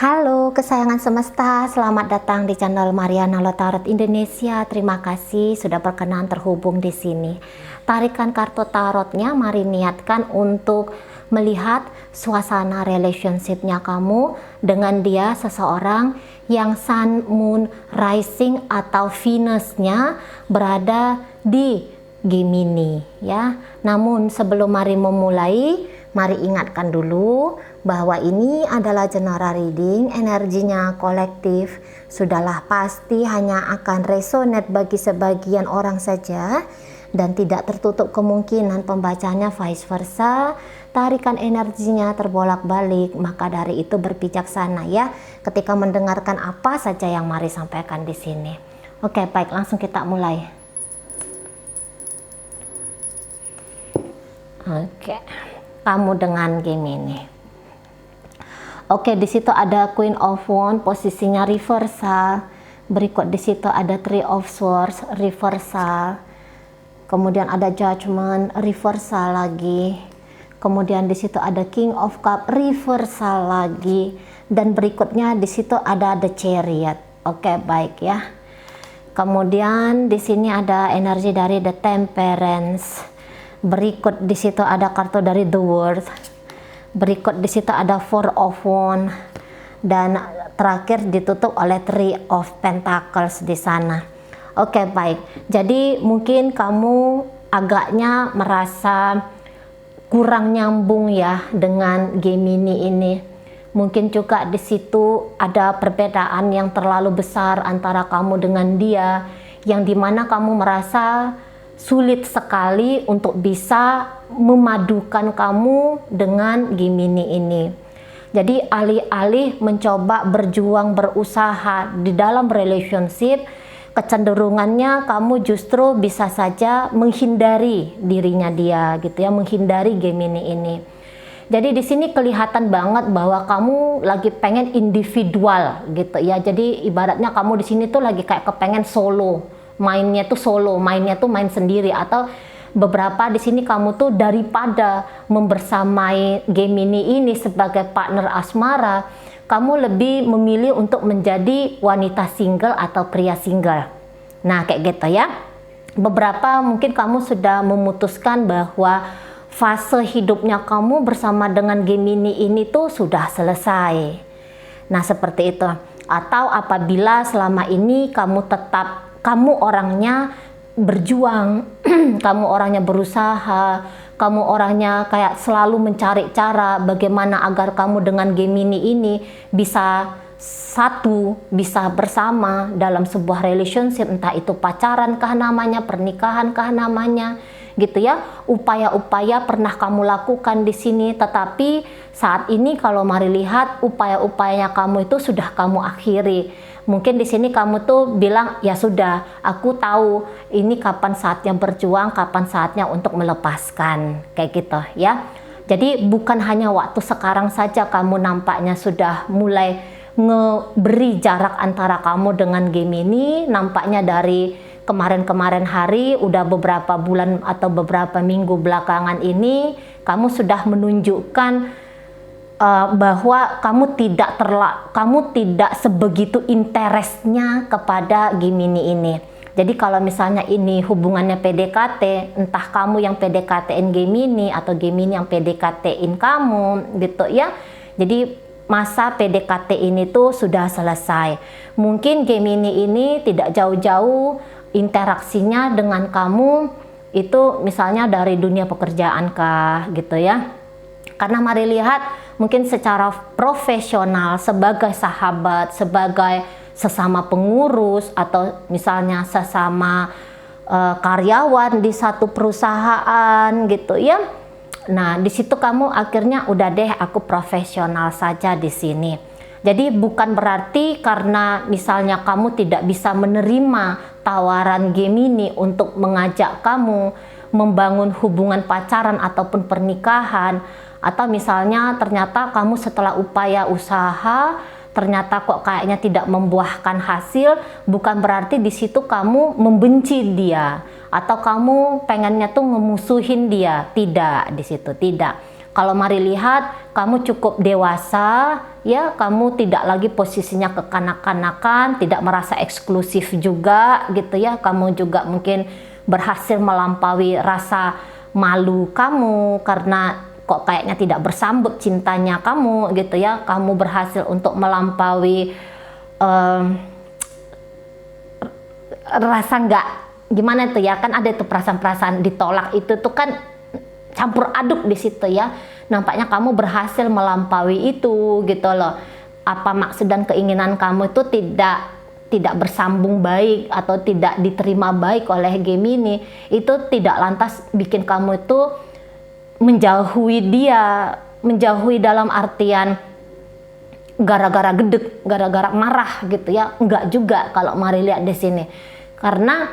Halo kesayangan semesta, selamat datang di channel Mariana Tarot Indonesia. Terima kasih sudah berkenan terhubung di sini. Tarikan kartu tarotnya, mari niatkan untuk melihat suasana relationship-nya kamu dengan dia, seseorang yang Sun, Moon, Rising atau Venus-nya berada di Gemini ya. Namun sebelum mari memulai, mari ingatkan dulu bahwa ini adalah general reading, energinya kolektif, sudahlah pasti hanya akan resonate bagi sebagian orang saja dan tidak tertutup kemungkinan pembacanya vice versa. Tarikan energinya terbolak-balik, maka dari itu berbijaksana ya ketika mendengarkan apa saja yang mari sampaikan di sini. Oke, baik, langsung kita mulai. Oke, kamu dengan Gemini. Oke, di situ ada Queen of Wands, posisinya reversal. Berikut di situ ada Three of Swords, reversal. Kemudian ada Judgment, reversal lagi. Kemudian di situ ada King of Cups, reversal lagi. Dan berikutnya di situ ada The Chariot. Oke, baik ya. Kemudian di sini ada energi dari The Temperance. Berikut di situ ada kartu dari The World. Berikut di situ ada Four of Wands dan terakhir ditutup oleh Three of Pentacles di sana. Oke, baik. Jadi mungkin kamu agaknya merasa kurang nyambung ya dengan Gemini ini. Mungkin juga di situ ada perbedaan yang terlalu besar antara kamu dengan dia, yang dimana kamu merasa sulit sekali untuk bisa memadukan kamu dengan Gemini ini. Jadi alih-alih mencoba berjuang berusaha di dalam relationship, kecenderungannya kamu justru bisa saja menghindari dirinya dia gitu ya, menghindari Gemini ini. Jadi di sini kelihatan banget bahwa kamu lagi pengen individual gitu ya. Jadi ibaratnya kamu di sini tuh lagi kayak kepengen solo. Mainnya tuh solo, mainnya tuh main sendiri, atau beberapa di sini kamu tuh daripada membersamai Gemini ini sebagai partner asmara, kamu lebih memilih untuk menjadi wanita single atau pria single. Nah, kayak gitu ya. Beberapa mungkin kamu sudah memutuskan bahwa fase hidupnya kamu bersama dengan Gemini ini tuh sudah selesai. Nah, seperti itu. Atau apabila selama ini kamu orangnya berjuang, kamu orangnya berusaha, kamu orangnya kayak selalu mencari cara bagaimana agar kamu dengan Gemini ini bisa satu, bisa bersama dalam sebuah relationship, entah itu pacaran kah namanya, pernikahan kah namanya, gitu ya. Upaya-upaya pernah kamu lakukan di sini, tetapi saat ini kalau mari lihat upaya-upayanya kamu itu sudah kamu akhiri. Mungkin di sini kamu tuh bilang, ya sudah, aku tahu ini kapan saatnya berjuang, kapan saatnya untuk melepaskan, kayak gitu ya. Jadi bukan hanya waktu sekarang saja kamu nampaknya sudah mulai ngeberi jarak antara kamu dengan Gemini. Nampaknya dari kemarin-kemarin hari, udah beberapa bulan atau beberapa minggu belakangan ini, kamu sudah menunjukkan bahwa kamu tidak sebegitu interestnya kepada Gemini ini. Jadi kalau misalnya ini hubungannya PDKT, entah kamu yang PDKT-in Gemini atau Gemini yang PDKT-in kamu gitu ya. Jadi masa PDKT ini tuh sudah selesai. Mungkin Gemini ini tidak jauh-jauh interaksinya dengan kamu itu misalnya dari dunia pekerjaan kah gitu ya. Karena mari lihat, mungkin secara profesional, sebagai sahabat, sebagai sesama pengurus, atau misalnya sesama karyawan di satu perusahaan gitu ya. Nah, di situ kamu akhirnya udah deh, aku profesional saja di sini. Jadi bukan berarti karena misalnya kamu tidak bisa menerima tawaran Gemini untuk mengajak kamu membangun hubungan pacaran ataupun pernikahan, atau misalnya ternyata kamu setelah upaya usaha ternyata kok kayaknya tidak membuahkan hasil, bukan berarti di situ kamu membenci dia atau kamu pengennya tuh memusuhin dia. Tidak, di situ tidak. Kalau Mari lihat kamu cukup dewasa, ya, kamu tidak lagi posisinya kekanak-kanakan, tidak merasa eksklusif juga gitu ya. Kamu juga mungkin berhasil melampaui rasa malu kamu karena kok kayaknya tidak bersambut cintanya kamu gitu ya. Kamu berhasil untuk melampaui rasa nggak gimana tuh ya, kan ada tuh perasaan-perasaan ditolak itu tuh kan campur aduk di situ ya. Nampaknya kamu berhasil melampaui itu gitu loh. Apa maksud dan keinginan kamu itu tidak bersambung baik atau tidak diterima baik oleh Gemini, itu tidak lantas bikin kamu itu menjauhi dia, menjauhi dalam artian gara-gara gedek, gara-gara marah gitu ya. Enggak juga kalau Mari lihat di sini. Karena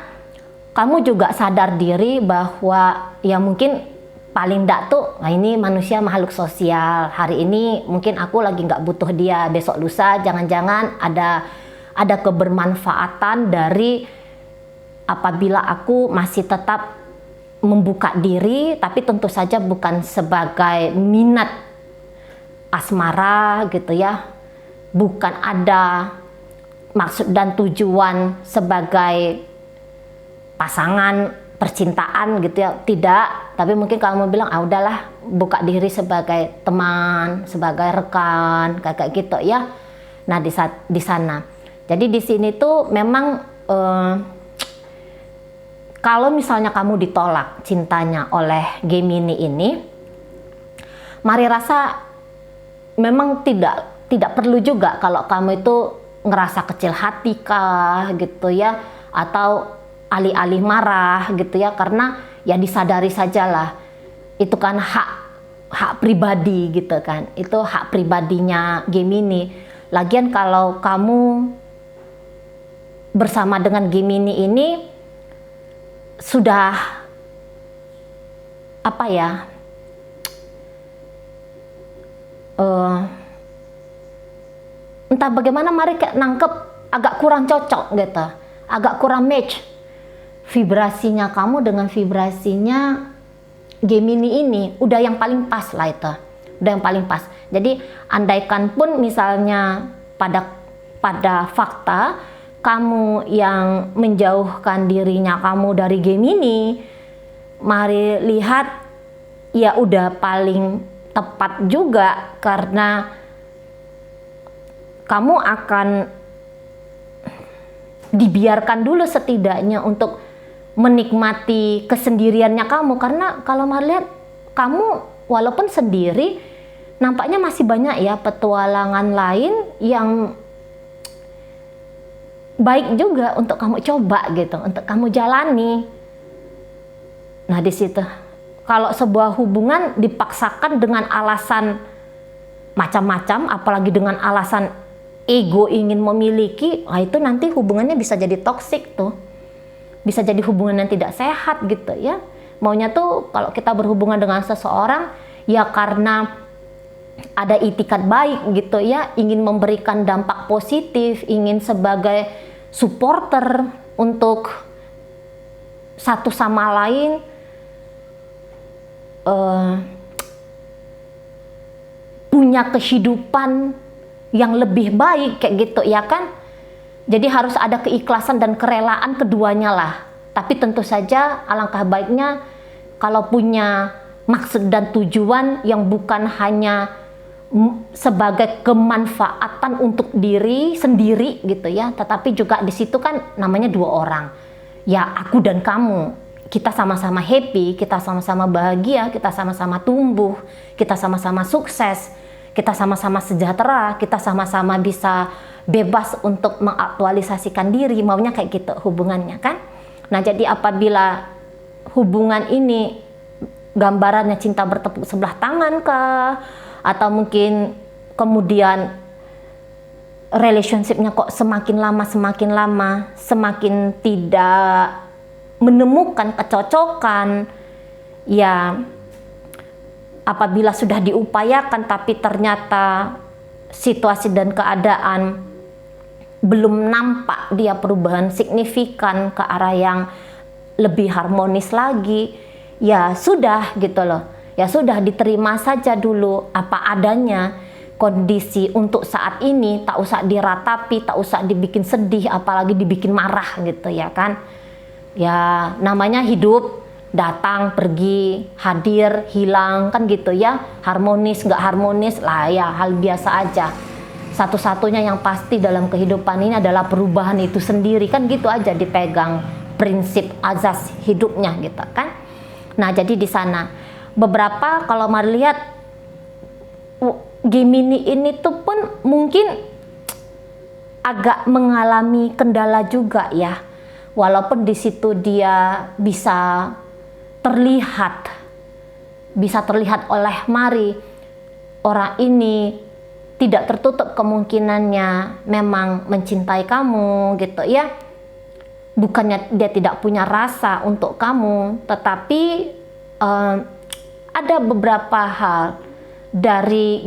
kamu juga sadar diri bahwa ya mungkin paling enggak tuh, nah ini manusia makhluk sosial, hari ini mungkin aku lagi nggak butuh dia, besok lusa jangan-jangan ada kebermanfaatan dari apabila aku masih tetap membuka diri, tapi tentu saja bukan sebagai minat asmara gitu ya, bukan ada maksud dan tujuan sebagai pasangan percintaan gitu ya, tidak. Tapi mungkin kamu bilang ah udahlah, buka diri sebagai teman, sebagai rekan, kayak gitu ya. Nah di sana, jadi di sini tuh memang kalau misalnya kamu ditolak cintanya oleh Gemini ini, Mari rasa memang tidak perlu juga kalau kamu itu ngerasa kecil hati kah gitu ya, atau alih-alih marah gitu ya, karena ya disadari sajalah itu kan hak pribadi gitu kan, itu hak pribadinya Gemini. Lagian kalau kamu bersama dengan Gemini ini sudah apa ya, entah bagaimana Mari kayak nangkep agak kurang cocok gitu, agak kurang match vibrasinya kamu dengan vibrasinya Gemini ini. Udah yang paling pas lah itu, udah yang paling pas. Jadi andaikan pun misalnya pada fakta kamu yang menjauhkan dirinya kamu dari Gemini, Mari lihat ya udah paling tepat juga, karena kamu akan dibiarkan dulu setidaknya untuk menikmati kesendiriannya kamu. Karena kalau Mari lihat kamu walaupun sendiri, nampaknya masih banyak ya petualangan lain yang baik juga untuk kamu coba gitu, untuk kamu jalani. Nah di situ, kalau sebuah hubungan dipaksakan dengan alasan macam-macam, apalagi dengan alasan ego ingin memiliki, nah itu nanti hubungannya bisa jadi toksik tuh, bisa jadi hubungan yang tidak sehat gitu ya. Maunya tuh kalau kita berhubungan dengan seseorang ya karena ada itikat baik gitu ya, ingin memberikan dampak positif, ingin sebagai supporter untuk satu sama lain, punya kehidupan yang lebih baik kayak gitu ya kan. Jadi harus ada keikhlasan dan kerelaan keduanya lah. Tapi tentu saja alangkah baiknya kalau punya maksud dan tujuan yang bukan hanya sebagai kemanfaatan untuk diri sendiri gitu ya, tetapi juga di situ kan namanya dua orang. Ya aku dan kamu, kita sama-sama happy, kita sama-sama bahagia, kita sama-sama tumbuh, kita sama-sama sukses, kita sama-sama sejahtera, kita sama-sama bisa bebas untuk mengaktualisasikan diri, maunya kayak gitu hubungannya kan. Nah jadi apabila hubungan ini gambarannya cinta bertepuk sebelah tangan kah, atau mungkin kemudian relationshipnya kok semakin lama semakin tidak menemukan kecocokan, ya apabila sudah diupayakan tapi ternyata situasi dan keadaan belum nampak dia perubahan signifikan ke arah yang lebih harmonis lagi, ya sudah gitu loh. ya sudah diterima saja dulu apa adanya kondisi untuk saat ini, tak usah diratapi, tak usah dibikin sedih, apalagi dibikin marah gitu ya kan. Ya namanya hidup, datang, pergi, hadir, hilang kan gitu ya, harmonis, nggak harmonis lah ya hal biasa aja. Satu-satunya yang pasti dalam kehidupan ini adalah perubahan itu sendiri kan gitu aja, dipegang prinsip azas hidupnya gitu kan. Nah jadi di sana beberapa kalau melihat Gemini ini tuh pun mungkin agak mengalami kendala juga ya, walaupun di situ dia bisa terlihat oleh Mari, orang ini tidak tertutup kemungkinannya memang mencintai kamu gitu ya. Bukannya dia tidak punya rasa untuk kamu, tetapi ada beberapa hal dari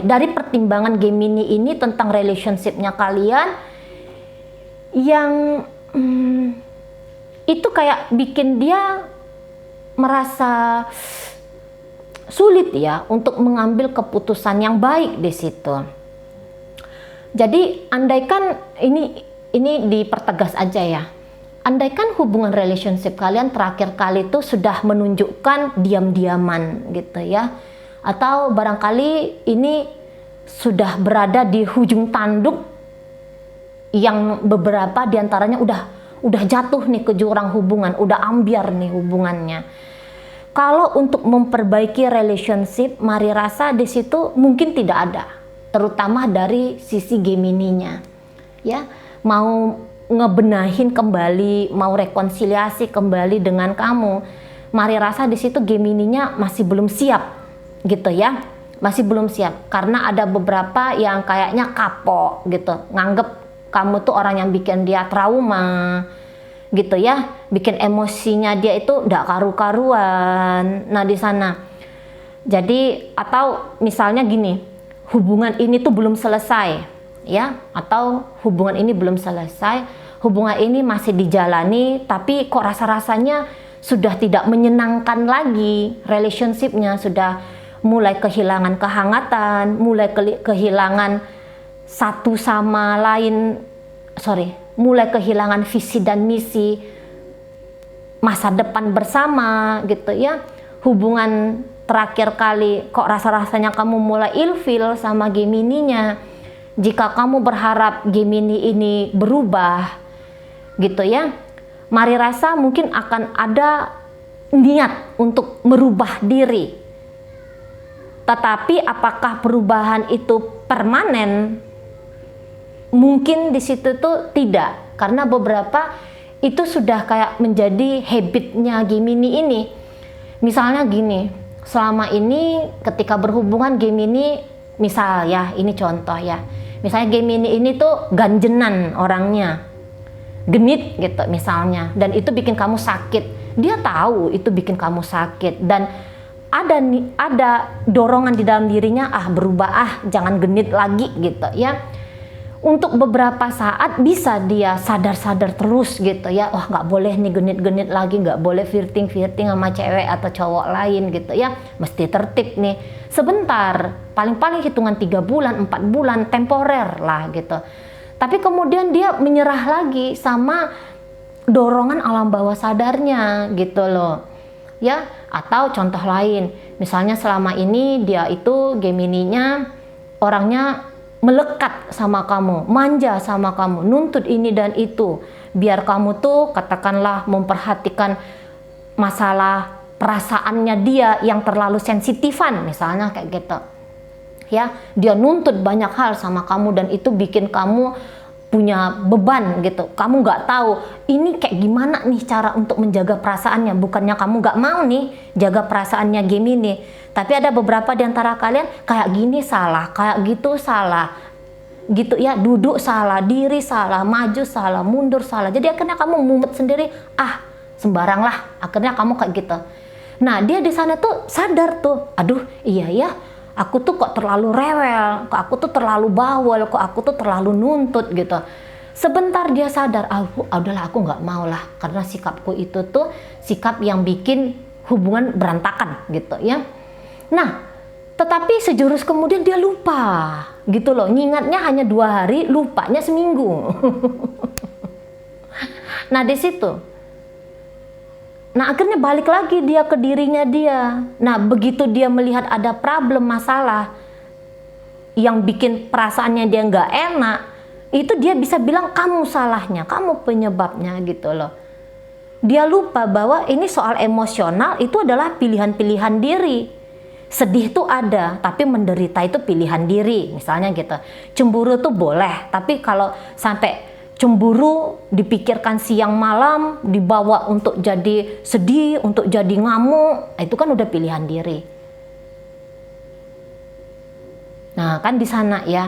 dari pertimbangan Gemini ini tentang relationship-nya kalian yang itu kayak bikin dia merasa sulit ya untuk mengambil keputusan yang baik di situ. Jadi andaikan ini dipertegas aja ya. Andaikan hubungan relationship kalian terakhir kali itu sudah menunjukkan diam-diaman gitu ya. Atau barangkali ini sudah berada di ujung tanduk yang beberapa diantaranya udah jatuh nih ke jurang hubungan, udah ambiar nih hubungannya. Kalau untuk memperbaiki relationship, Mari rasa di situ mungkin tidak ada, terutama dari sisi Gemininya. Ya, mau ngebenahin kembali, mau rekonsiliasi kembali dengan kamu, Mari rasa di situ Gemininya masih belum siap, gitu ya, masih belum siap karena ada beberapa yang kayaknya kapok gitu, nganggep kamu tuh orang yang bikin dia trauma, gitu ya, bikin emosinya dia itu nggak karu-karuan. Nah di sana, jadi atau misalnya gini, hubungan ini tuh belum selesai. Ya, atau hubungan ini belum selesai, hubungan ini masih dijalani, tapi kok rasa-rasanya sudah tidak menyenangkan lagi, relationship-nya sudah mulai kehilangan kehangatan, mulai kehilangan satu sama lain, mulai kehilangan visi dan misi masa depan bersama gitu ya. Hubungan terakhir kali kok rasa-rasanya kamu mulai ilfil sama Gemininya. Jika kamu berharap Gemini ini berubah gitu ya, Mari rasa mungkin akan ada niat untuk merubah diri. Tetapi apakah perubahan itu permanen? Mungkin di situ tuh tidak, karena beberapa itu sudah kayak menjadi habitnya Gemini ini. Misalnya gini, selama ini ketika berhubungan Gemini, misal ya, ini contoh ya, misalnya Gemini ini tuh ganjenan orangnya, genit gitu misalnya, dan itu bikin kamu sakit. Dia tahu itu bikin kamu sakit dan ada dorongan di dalam dirinya, berubah, jangan genit lagi gitu ya. Untuk beberapa saat bisa dia sadar-sadar terus gitu ya, nggak boleh nih genit-genit lagi, nggak boleh flirting sama cewek atau cowok lain gitu ya, mesti tertib nih sebentar, paling-paling hitungan 3 bulan 4 bulan, temporer lah gitu. Tapi kemudian dia menyerah lagi sama dorongan alam bawah sadarnya gitu loh ya. Atau contoh lain, misalnya selama ini dia itu Gemininya orangnya melekat sama kamu, manja sama kamu, nuntut ini dan itu, biar kamu tuh katakanlah memperhatikan masalah perasaannya dia yang terlalu sensitifan misalnya kayak gitu ya. Dia nuntut banyak hal sama kamu dan itu bikin kamu punya beban gitu. Kamu nggak tahu ini kayak gimana nih cara untuk menjaga perasaannya. Bukannya kamu nggak mau nih jaga perasaannya Gemini, tapi ada beberapa di antara kalian kayak gini salah, kayak gitu salah gitu ya, duduk salah, diri salah, maju salah, mundur salah. Jadi akhirnya kamu mumet sendiri, sembarang lah, akhirnya kamu kayak gitu. Nah dia di sana tuh sadar tuh, aduh iya ya, aku tuh kok terlalu rewel, kok aku tuh terlalu bawel, kok aku tuh terlalu nuntut gitu. Sebentar dia sadar, udahlah aku nggak mau lah, karena sikapku itu tuh sikap yang bikin hubungan berantakan gitu ya. Nah, tetapi sejurus kemudian dia lupa gitu loh, ngingatnya hanya 2 hari, lupanya seminggu. Nah di situ, nah akhirnya balik lagi dia ke dirinya dia. Nah begitu dia melihat ada problem, masalah yang bikin perasaannya dia nggak enak, itu dia bisa bilang kamu salahnya, kamu penyebabnya gitu loh. Dia lupa bahwa ini soal emosional, itu adalah pilihan-pilihan diri. Sedih tuh ada, tapi menderita itu pilihan diri, misalnya gitu. Cemburu tuh boleh, tapi kalau sampai cemburu dipikirkan siang malam, dibawa untuk jadi sedih, untuk jadi ngamuk, itu kan udah pilihan diri. Nah kan di sana ya.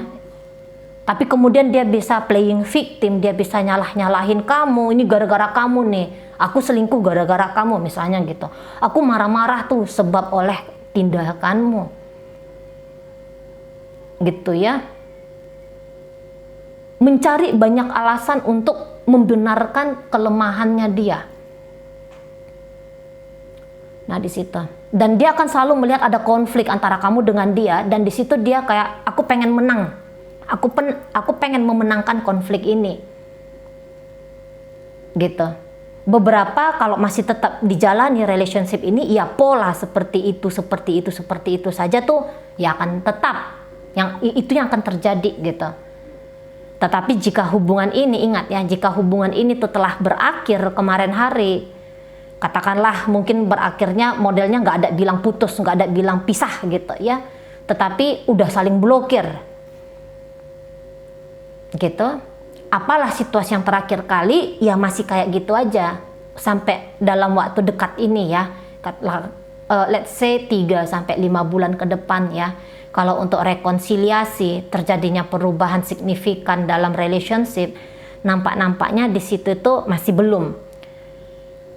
Tapi kemudian dia bisa playing victim, dia bisa nyalah-nyalahin kamu, ini gara-gara kamu nih, aku selingkuh gara-gara kamu misalnya gitu. Aku marah-marah tuh sebab oleh tindakanmu. Gitu ya. Mencari banyak alasan untuk membenarkan kelemahannya dia. Nah di situ. Dan dia akan selalu melihat ada konflik antara kamu dengan dia, dan di situ dia kayak aku pengen menang. Aku pengen memenangkan konflik ini. Gitu. Beberapa kalau masih tetap dijalani relationship ini, ya pola seperti itu saja tuh ya akan tetap, itu yang akan terjadi gitu. Tetapi jika hubungan ini, ingat ya, jika hubungan ini tuh telah berakhir kemarin hari, katakanlah mungkin berakhirnya modelnya nggak ada bilang putus, nggak ada bilang pisah gitu ya, tetapi udah saling blokir gitu. Apalah situasi yang terakhir kali, ya masih kayak gitu aja sampai dalam waktu dekat ini ya, let's say 3-5 bulan ke depan ya. Kalau untuk rekonsiliasi, terjadinya perubahan signifikan dalam relationship, nampaknya di situ tuh masih belum.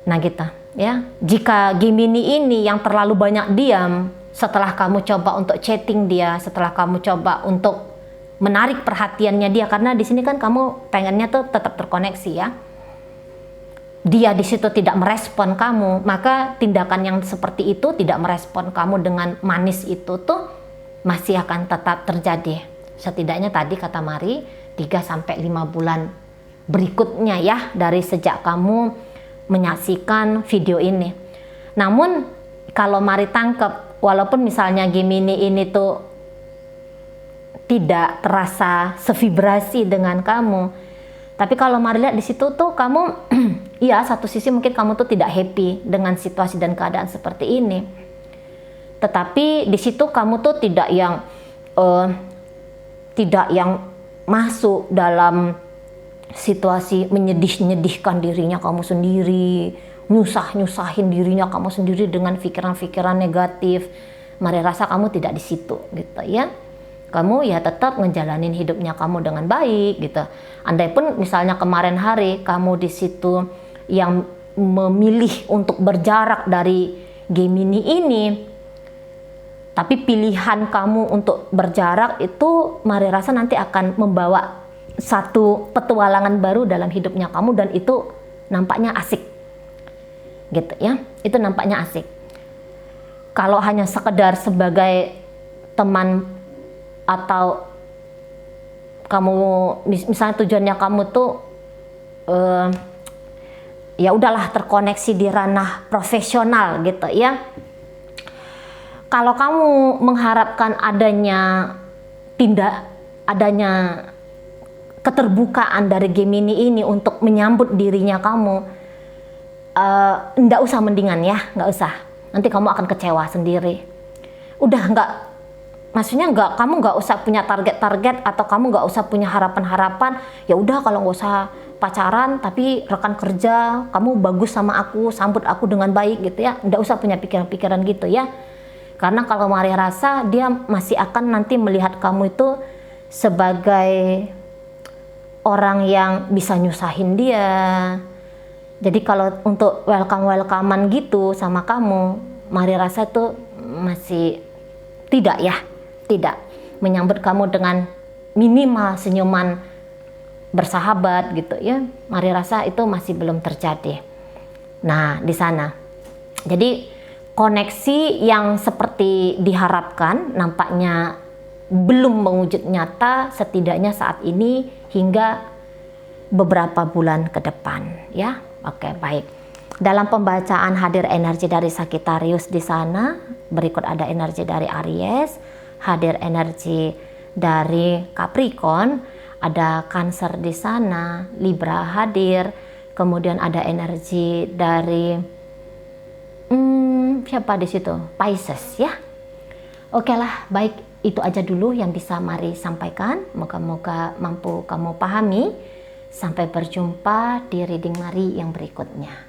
Nah gitu ya. Jika Gemini ini yang terlalu banyak diam, setelah kamu coba untuk chatting dia, setelah kamu coba untuk menarik perhatiannya dia, karena di sini kan kamu pengennya tuh tetap terkoneksi ya. Dia di situ tidak merespon kamu, maka tindakan yang seperti itu, tidak merespon kamu dengan manis itu tuh masih akan tetap terjadi. Setidaknya tadi kata Mari 3-5 bulan berikutnya ya, dari sejak kamu menyaksikan video ini. Namun kalau Mari tangkap, walaupun misalnya Gemini ini tuh tidak terasa sevibrasi dengan kamu, tapi kalau Mari lihat di situ tuh kamu iya, satu sisi mungkin kamu tuh tidak happy dengan situasi dan keadaan seperti ini, tetapi di situ kamu tuh tidak yang masuk dalam situasi menyedihkan dirinya kamu sendiri, nyusahin dirinya kamu sendiri dengan pikiran-pikiran negatif. Mari rasa kamu tidak di situ gitu ya. Kamu ya tetap ngejalanin hidupnya kamu dengan baik gitu. Andai pun misalnya kemarin hari kamu di situ yang memilih untuk berjarak dari Gemini ini, tapi pilihan kamu untuk berjarak itu Mari rasa nanti akan membawa satu petualangan baru dalam hidupnya kamu, dan itu nampaknya asik gitu ya. Itu nampaknya asik. Kalau hanya sekedar sebagai teman, atau kamu misalnya tujuannya kamu tuh ya udahlah terkoneksi di ranah profesional gitu ya. Kalau kamu mengharapkan adanya keterbukaan dari Gemini ini untuk menyambut dirinya kamu, nggak usah, mendingan ya, nggak usah. Nanti kamu akan kecewa sendiri. Udah maksudnya kamu nggak usah punya target-target, atau kamu nggak usah punya harapan-harapan. Ya udah, kalau nggak usah pacaran, tapi rekan kerja, kamu bagus sama aku, sambut aku dengan baik gitu ya. Nggak usah punya pikiran-pikiran gitu ya. Karena kalau Mari rasa dia masih akan nanti melihat kamu itu sebagai orang yang bisa nyusahin dia. Jadi kalau untuk welcome-welcomean gitu sama kamu, Mari rasa itu masih tidak ya. Tidak menyambut kamu dengan minimal senyuman bersahabat gitu ya. Mari rasa itu masih belum terjadi. Nah di sana, jadi koneksi yang seperti diharapkan nampaknya belum mewujud nyata, setidaknya saat ini hingga beberapa bulan ke depan ya. Oke, baik. Dalam pembacaan hadir energi dari Sagittarius di sana, berikut ada energi dari Aries, hadir energi dari Capricorn, ada Cancer di sana, Libra hadir, kemudian ada energi dari siapa di situ? Pisces ya. Oke lah, baik. Itu aja dulu yang bisa Mari sampaikan. Moga-moga mampu kamu pahami. Sampai berjumpa di reading Mari yang berikutnya.